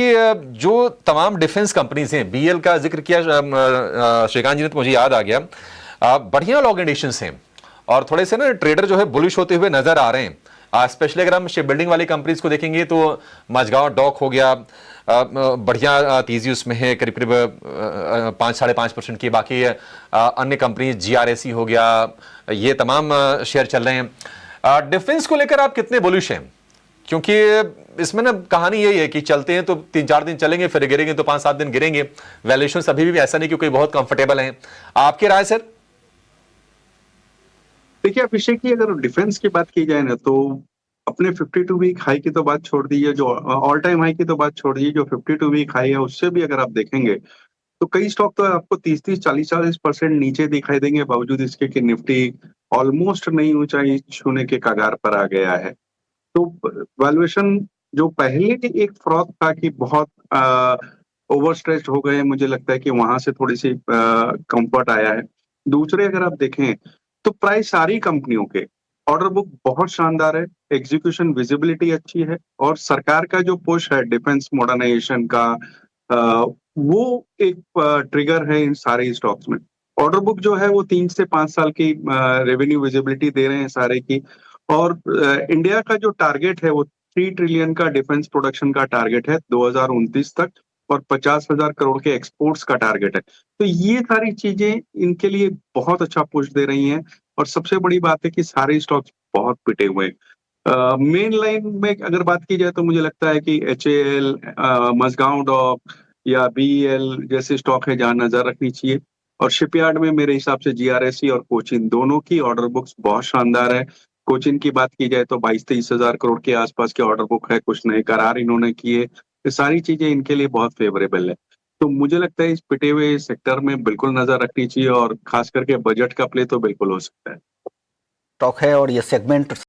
जो तमाम defence companies हैं, बीएल का जिक्र किया श्रीकांत जी ने, तो मुझे याद आ गया, बढ़िया ऑर्गेनाइजेशंस हैं और थोड़े से ना ट्रेडर जो है बुलिश होते हुए नजर आ रहे हैं। स्पेशली अगर हम शिप बिल्डिंग वाली कंपनीज को देखेंगे तो मझगांव डॉक हो गया, बढ़िया तेजी उसमें है, करीब करीब 5-5.5% की। बाकी अन्य कंपनी जीआरएसी हो गया, ये तमाम शेयर चल रहे हैं। डिफेंस को लेकर आप कितने बुलिश हैं? क्योंकि इसमें ना कहानी यही है कि चलते हैं तो 3-4 दिन चलेंगे, फिर गिरेंगे तो 5-7 दिन गिरेंगे। वैल्यूएशन अभी भी ऐसा नहीं क्योंकि बहुत कंफर्टेबल हैं। आपकी राय सर? देखिए अभिषेक की, अगर डिफेंस की बात की जाए ना, तो अपने 52 वीक हाई की तो बात छोड़ दीजिए, जो ऑल टाइम हाई की तो बात छोड़ दीजिए, जो 52 वीक हाई है उससे भी अगर आप देखेंगे तो कई स्टॉक तो आपको 30-30, 40-40% नीचे दिखाई देंगे, बावजूद इसके कि निफ्टी ऑलमोस्ट नई ऊंचाई छूने के कगार पर आ गया है। तो वैल्यूएशन जो पहले एक फ्रॉथ था कि बहुत ओवर स्ट्रेच्ड हो गए, मुझे लगता है कि वहां से थोड़ी सी कंफर्ट आया है। दूसरे अगर आप देखें तो प्राय सारी कंपनियों के ऑर्डर बुक बहुत शानदार है, एग्जीक्यूशन विजिबिलिटी अच्छी है, और सरकार का जो पुश है डिफेंस मॉडर्नाइजेशन का, वो एक ट्रिगर है इन सारे स्टॉक्स में। ऑर्डर बुक जो है वो 3 से 5 साल की रेवेन्यू विजिबिलिटी दे रहे हैं सारे की। और इंडिया का जो टारगेट है वो 3 ट्रिलियन का डिफेंस प्रोडक्शन का टारगेट है 2029 तक, और 50,000 करोड़ के एक्सपोर्ट्स का टारगेट है। तो ये सारी चीजें इनके लिए बहुत अच्छा पुश दे रही हैं। और सबसे बड़ी बात है कि सारे स्टॉक्स बहुत पिटे हुए हैं। मेन लाइन में अगर बात की जाए तो मुझे लगता है कि एचएएल, मझगांव डॉक या बीईएल जैसे स्टॉक है जहां नजर रखनी चाहिए। और शिपयार्ड में मेरे हिसाब से जीआरएससी और कोचिन दोनों की ऑर्डर बुक्स बहुत शानदार है। कोचिन की बात की जाए तो 22-23 हजार करोड़ के आसपास के ऑर्डर बुक है, कुछ नए करार इन्होंने किए। ये सारी चीजें इनके लिए बहुत फेवरेबल है। तो मुझे लगता है इस पिटे हुए सेक्टर में बिल्कुल नजर रखनी चाहिए, और खास करके बजट का प्ले तो बिल्कुल हो सकता है। स्टॉक है और ये सेगमेंट